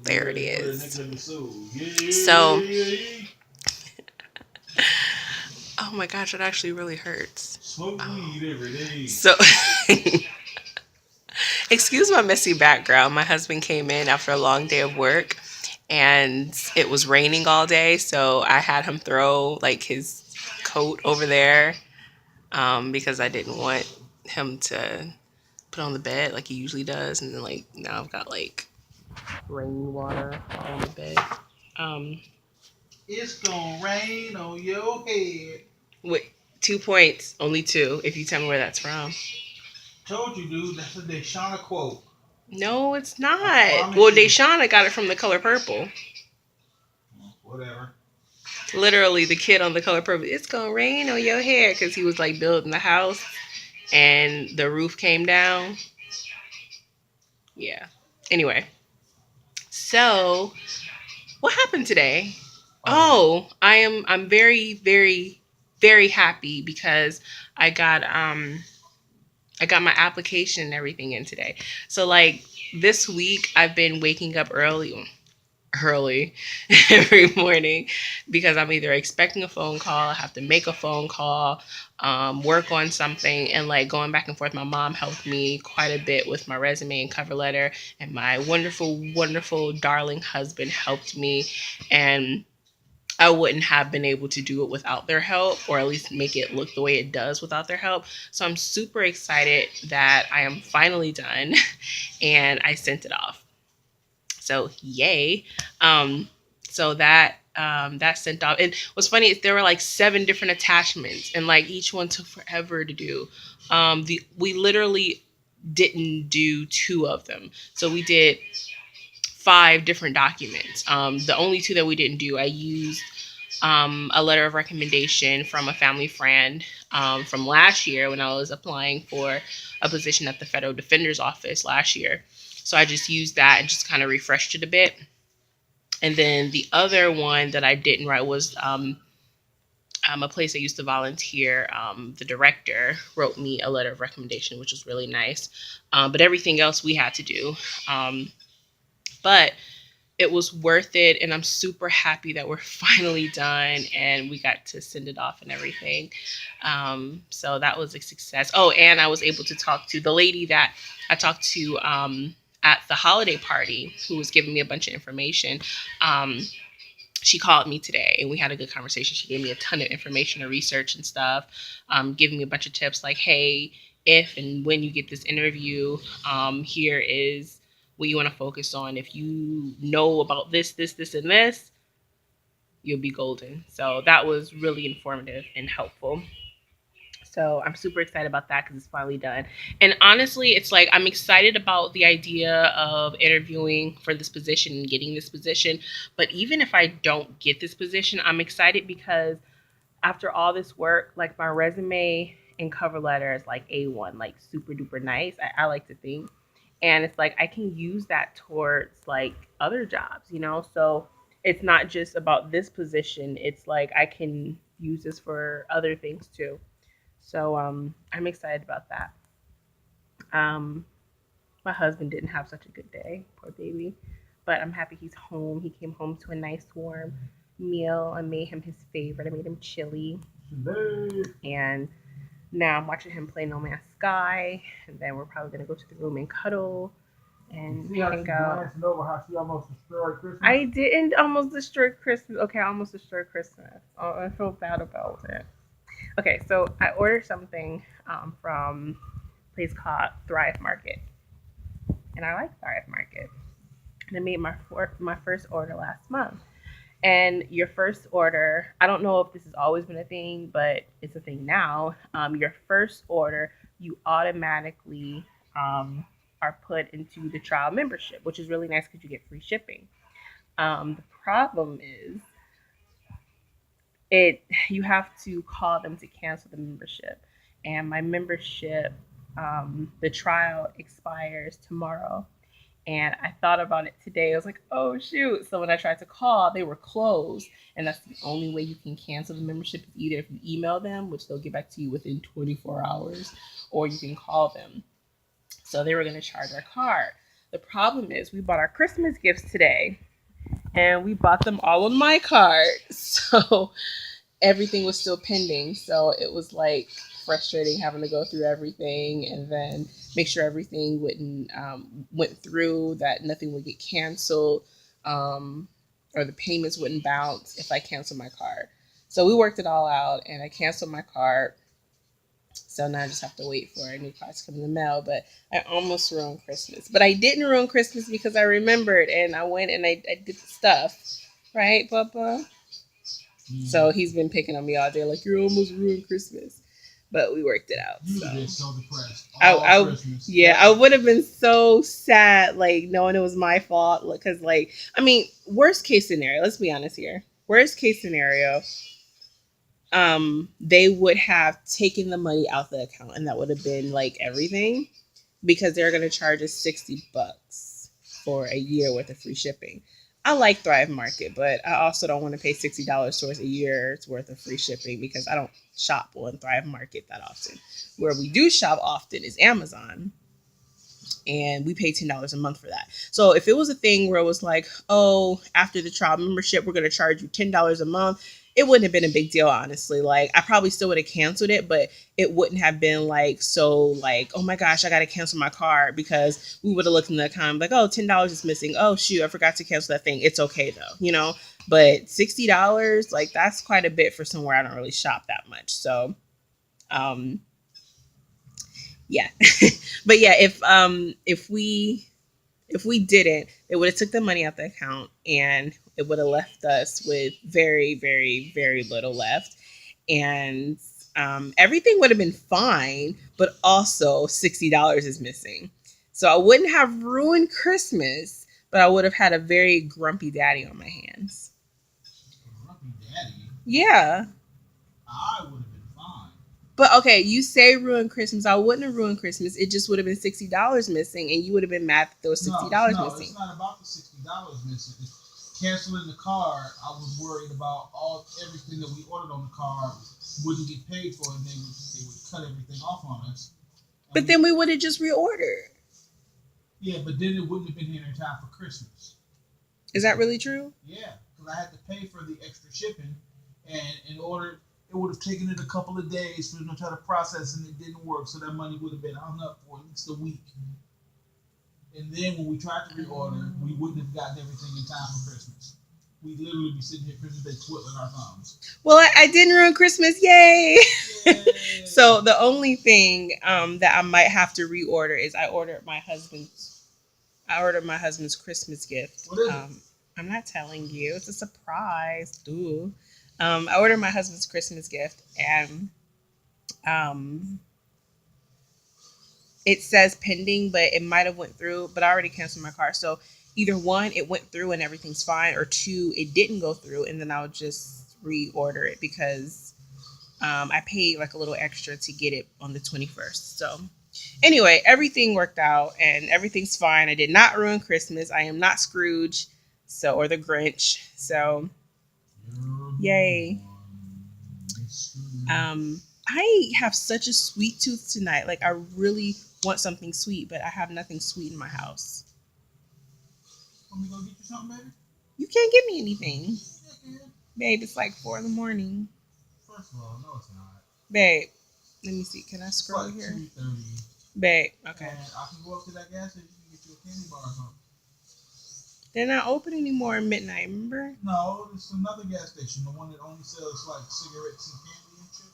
There it is. So, oh my gosh, it actually really hurts. Smoke weed every day. So, excuse my messy background. My husband came in after a long day of work and it was raining all day. So I had him throw like his coat over there because I didn't want him to put on the bed like he usually does. And then, like, now I've got like rain water all on the bed. Um, It's gonna rain on your head. wait, 2 points, only two, if you tell me where that's from. Told you, dude. That's a Deshauna quote. No, it's I not. Well, promise you. Deshauna got it from The Color Purple. Whatever. Literally, the kid on The Color Purple, it's gonna rain on your hair because he was like building the house and the roof came down. Yeah. Anyway, so what happened today? Oh, I'm very, very, very happy because I got I got my application and everything in today. So like this week I've been waking up early every morning because I'm either expecting a phone call, I have to make a phone call, work on something, and like going back and forth. My mom helped me quite a bit with my resume and cover letter, and my wonderful, wonderful, darling husband helped me. And I wouldn't have been able to do it without their help, or at least make it look the way it does without their help. So I'm super excited that I am finally done and I sent it off. So yay. Um, so that sent off. And what's funny is there were like 7 different attachments, and like each one took forever to do. The we literally didn't do 2 of them, so we did 5 different documents. The only 2 that we didn't do, I used a letter of recommendation from a family friend from last year when I was applying for a position at the Federal Defender's Office last year. So I just used that and just kind of refreshed it a bit. And then the other one that I didn't write was a place I used to volunteer. The director wrote me a letter of recommendation, which was really nice. But everything else we had to do. But it was worth it, and I'm super happy that we're finally done and we got to send it off and everything. So that was a success. Oh, and I was able to talk to the lady that I talked to at the holiday party, who was giving me a bunch of information. um, she called me today and we had a good conversation. She gave me a ton of information and research and stuff, giving me a bunch of tips like, hey, if and when you get this interview, here is what you want to focus on. If you know about this, and this, you'll be golden. So that was really informative and helpful. So I'm super excited about that because it's finally done. And honestly, it's like I'm excited about the idea of interviewing for this position and getting this position. But even if I don't get this position, I'm excited because after all this work, like my resume and cover letter is like A1, like super duper nice. I like to think. And it's like I can use that towards like other jobs, you know? So it's not just about this position. It's like I can use this for other things too. So I'm excited about that. Um, my husband didn't have such a good day, poor baby, but I'm happy he's home. He came home to a nice warm meal. I made him his favorite. I made him chili, and now I'm watching him play No Man's Sky, and then we're probably gonna go to the room and cuddle and See how hang she out. glancing over how she almost destroyed Christmas? I didn't almost destroy Christmas. Okay, I almost destroyed Christmas. Oh, I feel bad about it. Okay, so I ordered something from a place called Thrive Market, and I like Thrive Market. And I made my first order last month. And your first order, I don't know if this has always been a thing, but it's a thing now. Your first order, you automatically are put into the trial membership, which is really nice because you get free shipping. The problem is it you have to call them to cancel the membership, and my membership, the trial expires tomorrow. And I thought about it today. I was like, oh shoot. So when I tried to call, they were closed. And that's the only way you can cancel the membership is either if you email them, which they'll get back to you within 24 hours, or you can call them. So they were going to charge our card. The problem is we bought our Christmas gifts today and we bought them all on my card. So everything was still pending. So it was like frustrating having to go through everything and then make sure everything went through, that nothing would get canceled, um, or the payments wouldn't bounce if I canceled my card. So we worked it all out, and I canceled my card. So now I just have to wait for a new card to come in the mail. But I almost ruined Christmas. But I didn't ruin Christmas because I remembered and I went and I did the stuff. Right, Papa? So he's been picking on me all day, like, you almost ruined Christmas. But we worked it out. You So. would have been so depressed. Christmas. Yeah, I would have been so sad, like, knowing it was my fault. Because, like, I mean, worst case scenario, let's be honest here. Worst case scenario, they would have taken the money out the account, and that would have been like everything, because they're gonna charge us $60 for a year worth of free shipping. I like Thrive Market, but I also don't want to pay $60 towards a year's worth of free shipping because I don't shop on Thrive Market that often. Where we do shop often is Amazon, and we pay $10 a month for that. So if it was a thing where it was like, oh, after the trial membership, we're going to charge you $10 a month, it wouldn't have been a big deal, honestly. Like, I probably still would have canceled it, but it wouldn't have been like, so like, oh my gosh, I got to cancel my card, because we would have looked in the account like, oh, $10 is missing. Oh, shoot, I forgot to cancel that thing. It's okay though, you know? But $60, like, that's quite a bit for somewhere I don't really shop that much. So, yeah. But yeah, if we didn't, it would have took the money out the account, and it would have left us with very, very, very little left. And everything would have been fine, but also $60 is missing. So I wouldn't have ruined Christmas, but I would have had a very grumpy daddy on my hands. Grumpy daddy? Yeah. I would have been fine. But okay, you say ruin Christmas. I wouldn't have ruined Christmas. It just would have been $60 missing, and you would have been mad that there was $60 no, missing. It's not about the $60 missing. It's canceling the card. I was worried about everything that we ordered on the card wouldn't get paid for, and they would cut everything off on us. But then we would have just reordered. Yeah, but then it wouldn't have been here in time for Christmas. Is that really true? Yeah, because I had to pay for the extra shipping, and in order, it would have taken it a couple of days for them to try to process, and it didn't work, so that money would have been hung up for at least a week. And then when we tried to reorder, we wouldn't have gotten everything in time for Christmas. We'd literally be sitting here Christmas Day twiddling our thumbs. Well, I didn't ruin Christmas. Yay! Yay. So the only thing that I might have to reorder is I ordered my husband's Christmas gift. What is it? I'm not telling you. It's a surprise. Ooh. I ordered my husband's Christmas gift, and it says pending, but it might have went through, but I already canceled my card. So either one, it went through and everything's fine, or two, it didn't go through, and then I'll just reorder it, because I paid like a little extra to get it on the 21st. So anyway, everything worked out and everything's fine. I did not ruin Christmas. I am not Scrooge, or the Grinch. So yay. I have such a sweet tooth tonight. Like, I really want something sweet, but I have nothing sweet in my house. Want me to go get you something, baby? You can't give me anything. Yeah, Babe, it's like 4 a.m. First of all, no, it's not. Babe, let me see. Can I scroll it's like here? 2:30. Babe, okay. And I can go up to that gas station and get you a candy bar or something. They're not open anymore at midnight, remember? No, it's another gas station, the one that only sells like cigarettes and candy and shit.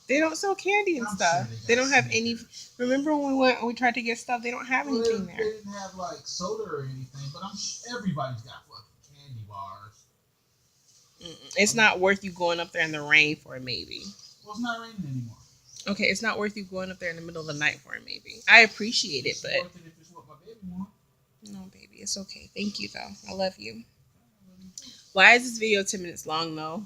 They don't sell candy and stuff. Sure They don't have any. Remember when we tried to get stuff? They don't have anything there. They didn't have like soda or anything, but everybody's got fucking candy bars. It's not worth you going up there in the rain for it, maybe. Well, it's not raining anymore. Okay, it's not worth you going up there in the middle of the night for it, maybe. I appreciate it, but It's worth it if it's what my baby wants. no, baby, it's okay. Thank you, though. I love you. Why is this video 10 minutes long, though?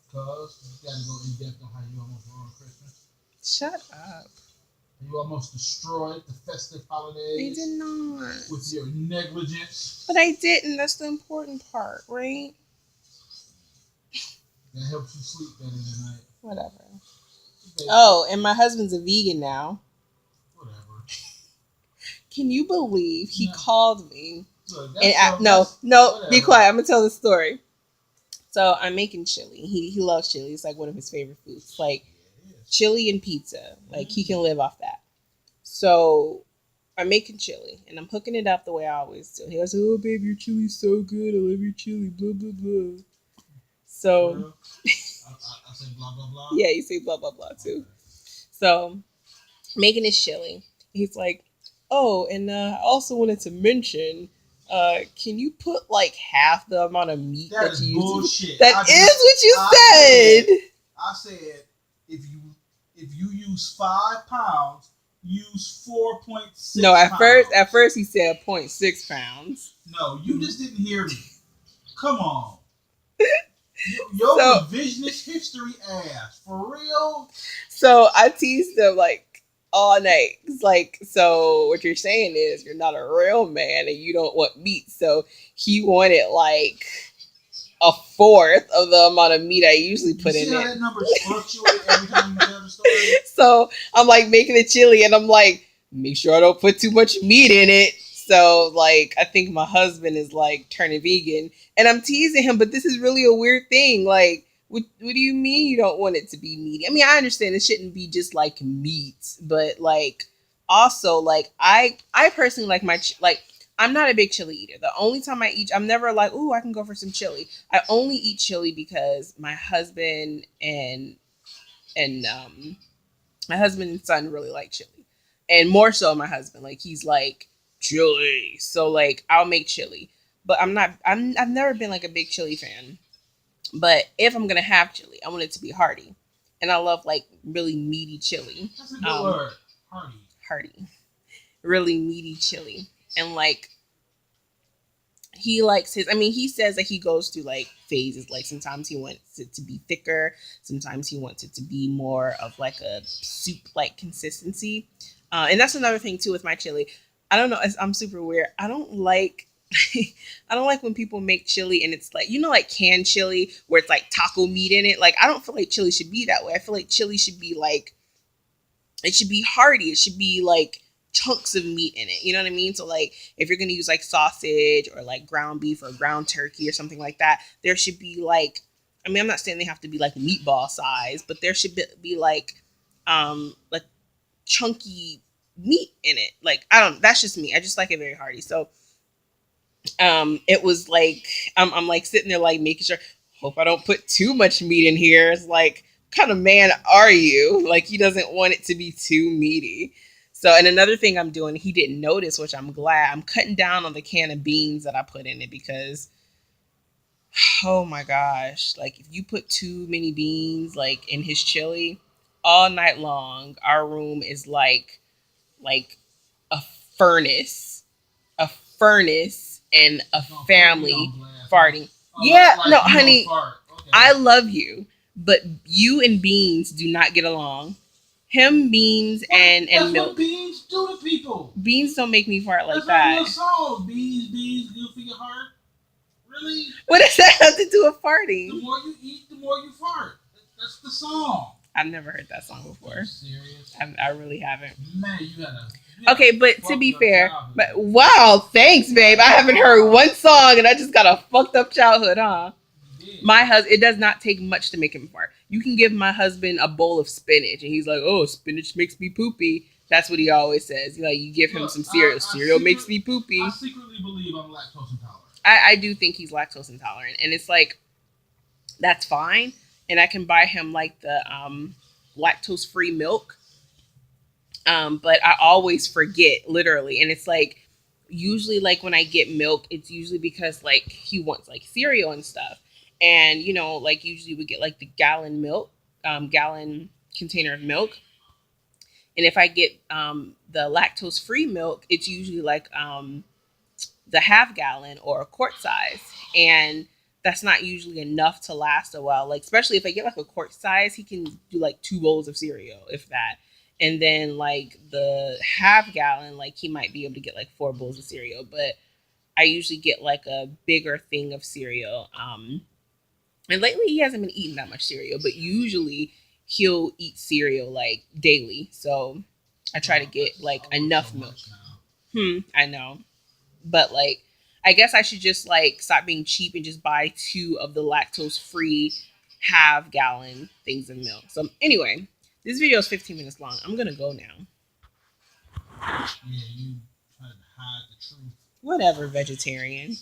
Because you got to go in depth on how you almost ruined Christmas. Shut up. You almost destroyed the festive holidays. I did not. With your negligence. But I didn't. That's the important part, right? That helps you sleep better tonight. Whatever. Baby. Oh, and my husband's a vegan now. Whatever. Can you believe he No. called me? Look, And that's no, be whatever. quiet. I'm gonna tell the story. So I'm making chili. He loves chili. It's like one of his favorite foods. Like Yeah, it is. chili and pizza. Like he can live off that. So I'm making chili and I'm hooking it up the way I always do. He goes, "Oh, babe, your chili's so good. I love your chili." Blah blah blah. So Girl, I said blah blah blah. yeah, you say blah blah blah too. So making his chili. He's like, "Oh, and I also wanted to mention, can you put like half the amount of meat That that is you use?" bullshit. That I is just- what you I said. I said if you use 5 pounds, use 4.6. No, at pounds. first he said 0.6 pounds. No, you just didn't hear me. Come on. Your So- revisionist history ass. For real? So I teased him like all night. It's like, so what you're saying is you're not a real man and you don't want meat. So he wanted like a fourth of the amount of meat I usually put You in see how it. that number fluctuates every time you tell the story? So I'm like making the chili and I'm like, make sure I don't put too much meat in it. So like I think my husband is like turning vegan and I'm teasing him, but this is really a weird thing. Like, what do you mean you don't want it to be meaty? I mean, I understand it shouldn't be just like meat, but like also like I personally like like I'm not a big chili eater. The only time I eat, I'm never like, ooh, I can go for some chili. I only eat chili because my husband and my husband and son really like chili, and more so my husband. Like he's like chili, so like I'll make chili, but I'm not. I've never been like a big chili fan. But if I'm gonna have chili, I want it to be hearty, and I love like really meaty chili. That's a good word. Hearty, really meaty chili, and like he likes his. I mean, he says that he goes through like phases. Like sometimes he wants it to be thicker, sometimes he wants it to be more of like a soup like consistency. And that's another thing too with my chili. I don't know. I'm super weird. I don't like. I don't like when people make chili and it's like, you know, like canned chili where it's like taco meat in it. Like I don't feel like chili should be that way. I feel like chili should be like, it should be hearty. It should be like chunks of meat in it. You know what I mean? So like if you're gonna use like sausage or like ground beef or ground turkey or something like that, there should be like, I mean, I'm not saying they have to be like meatball size, but there should be like chunky meat in it. Like I don't. That's just me. I just like it very hearty. So it was like I'm like sitting there like making sure. Hope I don't put too much meat in here. It's like, what kind of man are you? Like he doesn't want it to be too meaty. So, and another thing I'm doing, he didn't notice, which I'm glad. I'm cutting down on the can of beans that I put in it because, oh my gosh, like if you put too many beans like in his chili, all night long, our room is like a furnace, a furnace, and a family farting. Yeah, no, honey, Okay. I love you, but you and Beans do not get along. Him, Beans, and That's Milk. what beans do to people. Beans don't make me fart like That's that little that. song. Beans, good for your heart. Really? What does that have to do with The farting? more you eat, the more you fart. That's the song. I've never heard that song Are before. you serious? I really haven't. Man, you gotta. Okay, but to be fucked up fair, childhood. but wow, thanks, babe. I haven't heard one song and I just got a fucked up childhood, huh? You did. My husband, it does not take much to make him fart. You can give my husband a bowl of spinach and he's like, oh, spinach makes me poopy. That's what he always says. Like you give him Look, some cereal. I Cereal makes me poopy. I secretly believe I'm lactose intolerant. I do think he's lactose intolerant. And it's like, that's fine. And I can buy him like the lactose free milk. But I always forget, literally. And it's like, usually like when I get milk, it's usually because like he wants like cereal and stuff. And, you know, like usually we get like the gallon milk, gallon container of milk. And if I get the lactose free milk, it's usually like the half gallon or a quart size. And that's not usually enough to last a while. Like, especially if I get like a quart size, he can do like 2 bowls of cereal, if that. And then like the half gallon, like he might be able to get like 4 bowls of cereal. But I usually get like a bigger thing of cereal. And lately he hasn't been eating that much cereal, but usually he'll eat cereal like daily. So I try to get like enough milk. I know. But like I guess I should just like stop being cheap and just buy 2 of the lactose free half gallon things of milk. So anyway, this video is 15 minutes long. I'm gonna go now. Yeah, you trying to hide the truth. Whatever, vegetarian.